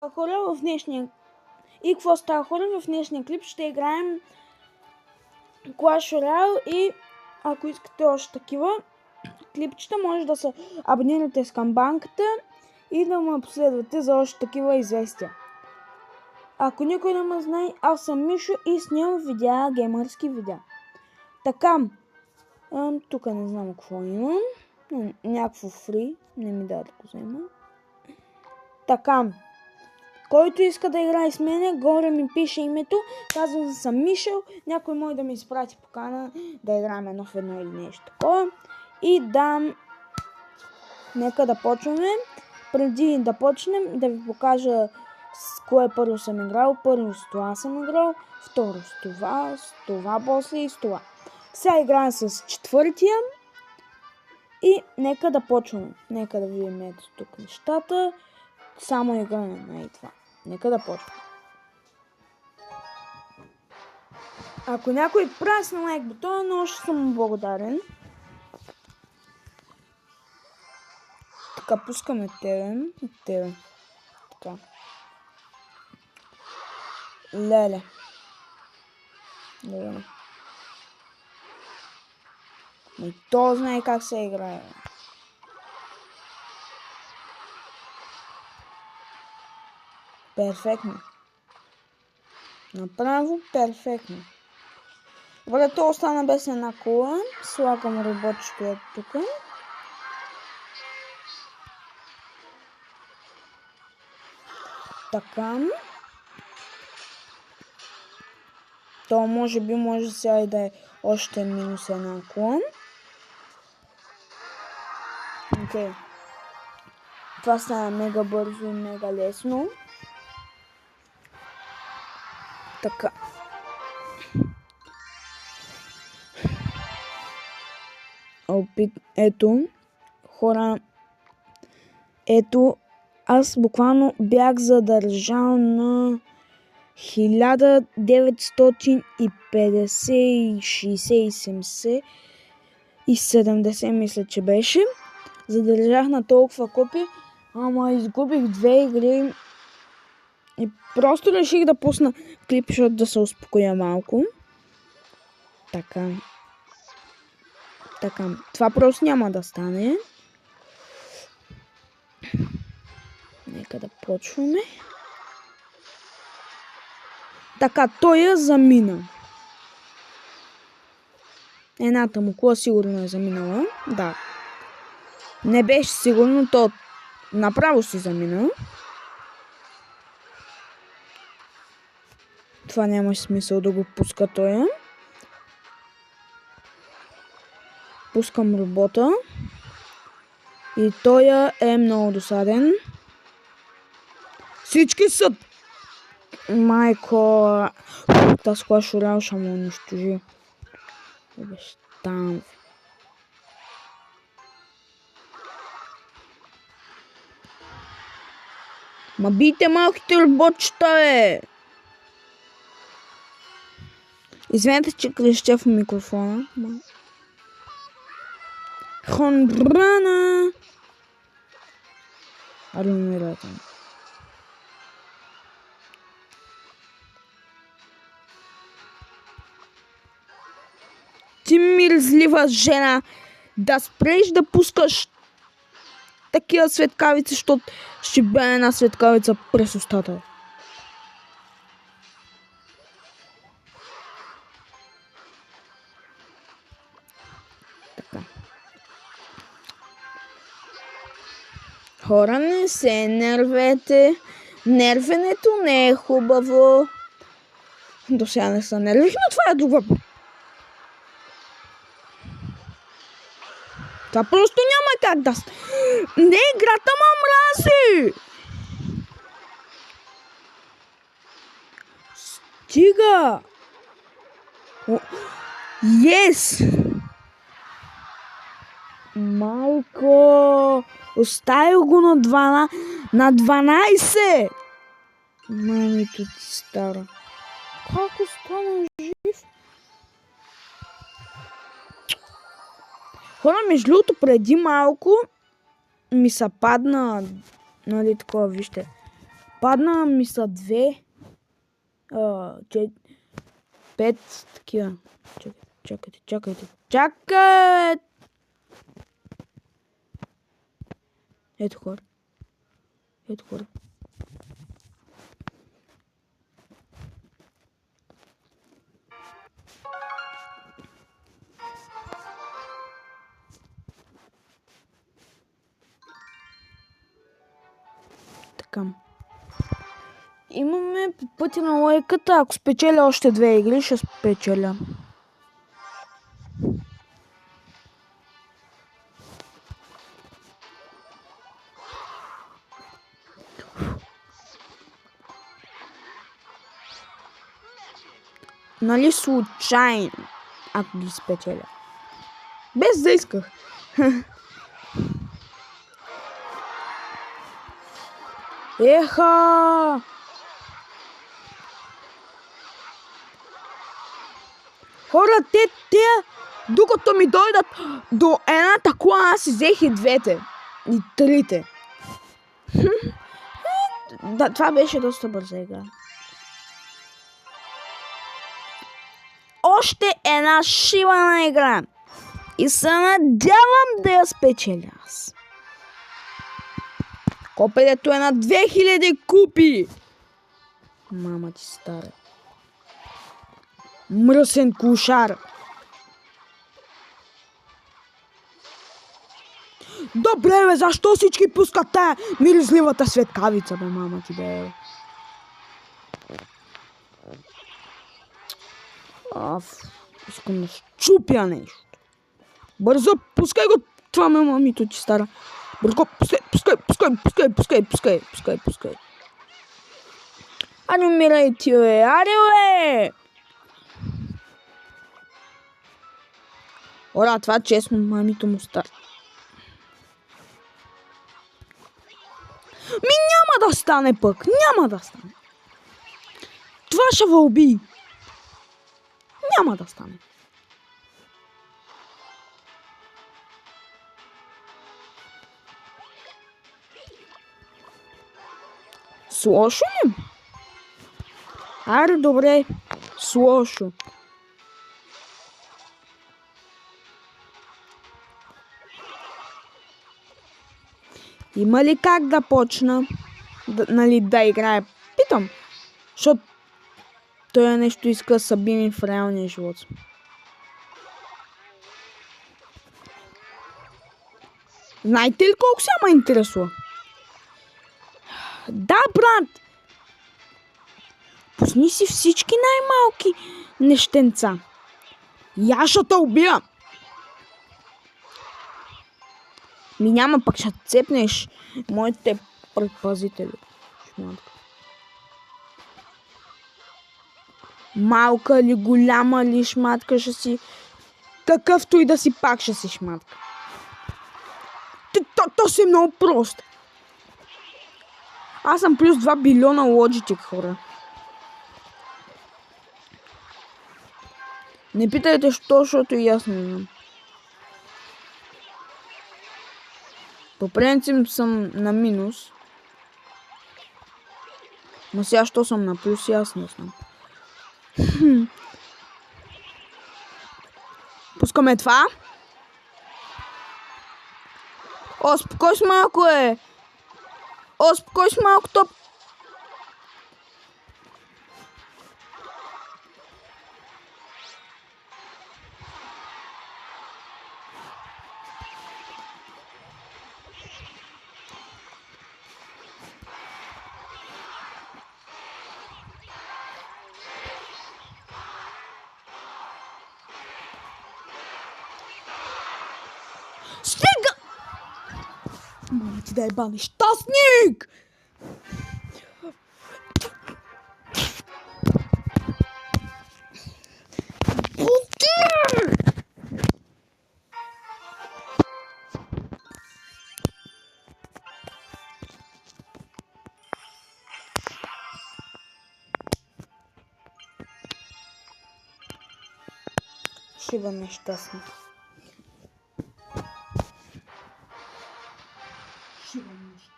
Хора, в днешния... И какво става, хора? В днешния клип ще играем Clash Royale и ако искате още такива клипчета, може да се абонирате с камбанката и да ме последвате за още такива известия. Ако никой не ме знае, аз съм Мишо и снимам видеа, геймърски видеа. Така, тук не знам какво имам. Някакво фри, не ми даде да го взема. Така, който иска да играе с мене, горе ми пише името, казвам съм Мишел, някой може да ми изпрати покана да играем едно в едно или нещо такова. И да, нека да почваме. Преди да почнем, да ви покажа с кое първо съм играл. Първо с това съм играл, второ с това после и с това. Сега играем с четвъртия и нека да почваме. Нека да видим ето тук нещата. Само играме на това. Нека да почваме. Ако някой прасне лайк бутона, но ще съм благодарен. Така, пускаме тебе. Така. Леле. И то знае как се играе. Перфектно. Направо перфектно. Добре, то остана без една кола. Слагам работчето е тук. Така. То може сега и да е още минус една кола. Окей. Това става мега бързо и мега лесно. Така. Ето, хора, ето, аз буквално бях задържан на 1950, 60 и 70 мисля, че беше. Задържах на толкова копи, ама изгубих 2 игри и просто реших да пусна клип, защото да се успокоя малко. Така. Това просто няма да стане. Нека да почваме. Така, той я замина. Едната му кола сигурно е заминала. Да. Не беше сигурно, то направо си замина. Това няма смисъл да го пуска той. Пускам робота. И той е много досаден. Всички са... Майко... Тази Clash Royale ще му унищожи. Обещам. Ма бийте малките роботчета, бе! Извинете, че крещя в микрофона. Хондрана! Аре, умирайте. Ти мирзлива жена, да спреш да пускаш такива светкавици, защото ще бе една светкавица през устата. Така. Хора, не се нервете. Нервенето не е хубаво. До сега не са нервих, но това е друг въпрос. Това просто няма как да... Не, играта ма мрази! Стига! Yes! Майко! Оставил го на 12! Мамито ти стара. Как остана жив? Хора, между другото, преди малко ми се падна, нали такова, вижте, Падна ми са 2, 5 такива. Чакайте. Ето хора. Така. Имаме по пътя на лойката. Ако спечеля още 2 игри, ще спечеля. Нали случайно, ако ги спечеля. Без да исках. Еха! Хора, те, докато ми дойдат до едната кола, аз си взех и 2 и 3. Да, това беше доста бърза игра. Още една шибана игра. И се надявам да я спечеля аз. Копелето е на 2000 купи. Мама ти стара. Мръсен кошар. Добре, бе, защо всички пускат тая миризливата светкавица, бе, мама ти, бе? Искам да щупя нещо. Бързо, пускай го, това ме мамито ти стара. Бързо, пускай. Аре, умирай ти, бе, аре, бе! Ора, това честно, мамито му стара. Няма да стане пък, няма да стане. Това ще вълби. Няма да стане. С лошо ли? Аре, добре, с лошо. Има ли как да почна да играе? Питам, защото той нещо иска да съби ми в реалния живот. Знаете ли колко се ме интересува? Да, брат! Пусни си всички най-малки нещенца. Я ще те убия! Ми няма, пък ще цепнеш моите предпазители. Шматка. Малка ли, голяма ли шматка ще си... Какъвто и да си, пак ще си шматка. То си много просто. Аз съм плюс 2 билиона Logitech, хора. Не питайте, защото и аз не знам. По принцип съм на минус. Но сега, що съм на плюс, и аз не знам. Пускаме това. О, спокой с малко, е! О, спокой с малко, топ! Стига! Мама ти да е бани щастник! Шива нещастник. Шива нещастник.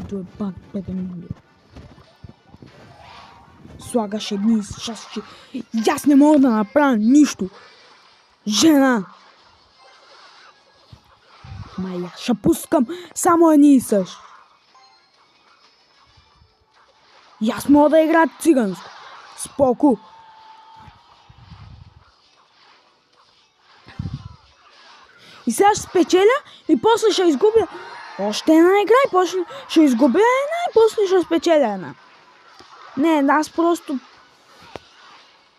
който е пак 5 минути. Слагаш едни шашки. И аз не мога да направя нищо. Жена! Мая, ще пускам само едни и същи. И аз мога да играя циганско. Споко. И сега ще спечеля и после ще изгубя още една игра и после ще изгубя една и после ще спечеля една. Не, аз просто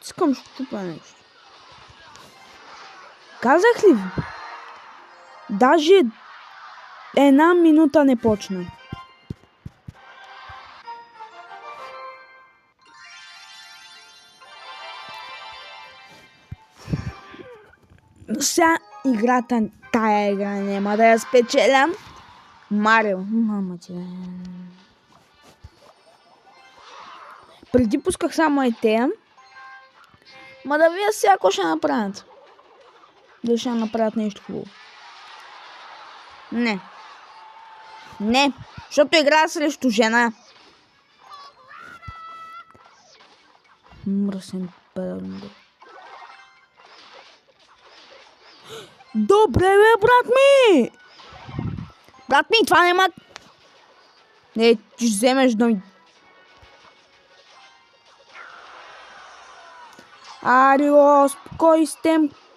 искам щупа нещо. Казах ли ви? Даже една минута не почна. Сега играта, тая игра няма да я спечелям. Марио, мама ти. Преди пусках само етея. Ма да вие сега ако ще направят. Да ще направят нещо хубаво. Не. Не, защото играя срещу жена. Мръсен педал. Добре, бе, брат ми! Брат ми, това няма... Не, ти ще вземеш да ми... Арио, спокой с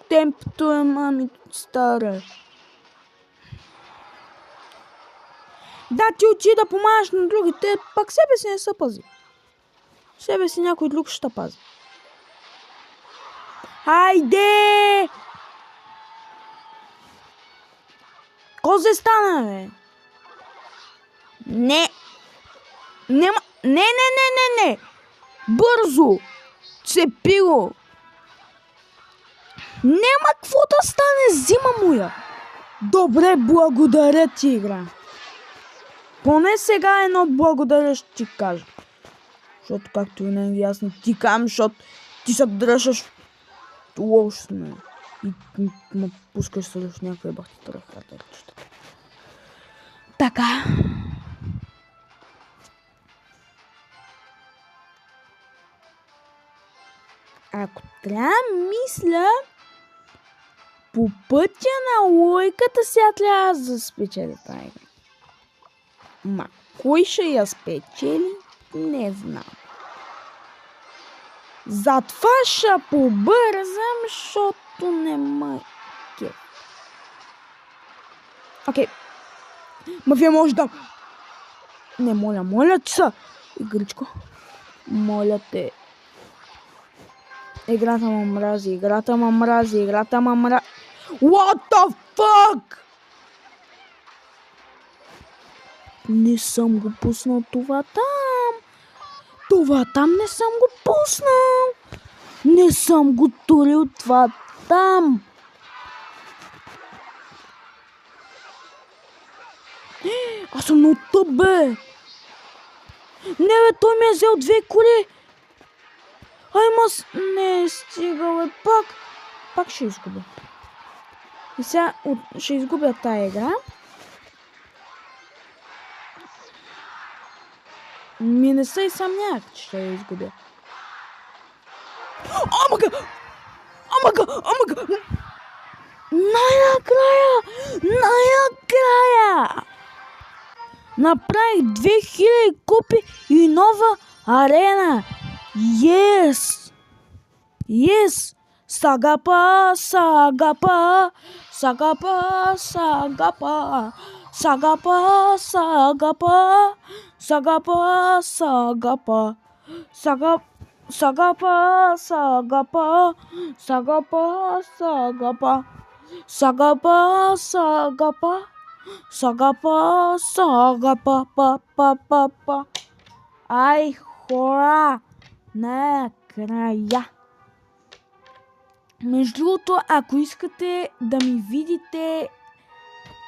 темпото е, мами, стара. Да, ти учи да помагаш на другите, пак себе си не се пази. Себе си някой друг ще пази. Хайде! Козе стана, бе? Не. Нема... Не. Бързо. Цепи го. Нема какво да стане, взима му я. Добре, благодаря ти, игра. Поне сега едно благодаря ще ти кажа. Защото както винаги аз не ти кам, защото ти се дръжаш лошо с мен. И ме пускаш срещу някакви бахти ръката. Така. Ако трябва мисля, по пътя на лойката сега трябва да спечеля тази игра. Ма кой ще я спечели, не знам. Затова ще побързам, защото не ме кеф. Окей. Ма вие може да... Не, моля ти са. Игричко. Моля те. Играта ма мрази. What the fuck? Не съм го пуснал това там. Това там не съм го пуснал. Не съм го турил това там. Аз съм на тъп, бе. Не, бе, той ми е взел 2 коли. Не, стига, бе, пак ще изгубя. И сега ще изгубя тая игра. Ми не са и съмнях, че ще я изгубя. Омага! Най-накрая! Направих 2000 купи и нова арена. Yes! Sagapa. Ай, хора! Накрая! Между другото, ако искате да ми видите,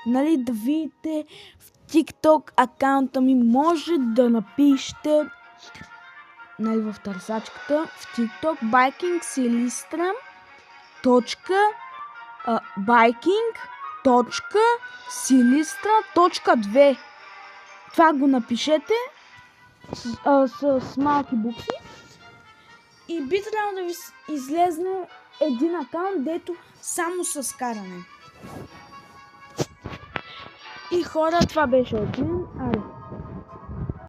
нали, да видите в TikTok акаунта ми, може да напишете, нали, в търсачката в TikTok biking.silistra.2. Това го напишете с малки букви и би трябвало да ви излезне един акаунт, дето само с каране. И хора, това беше от мен.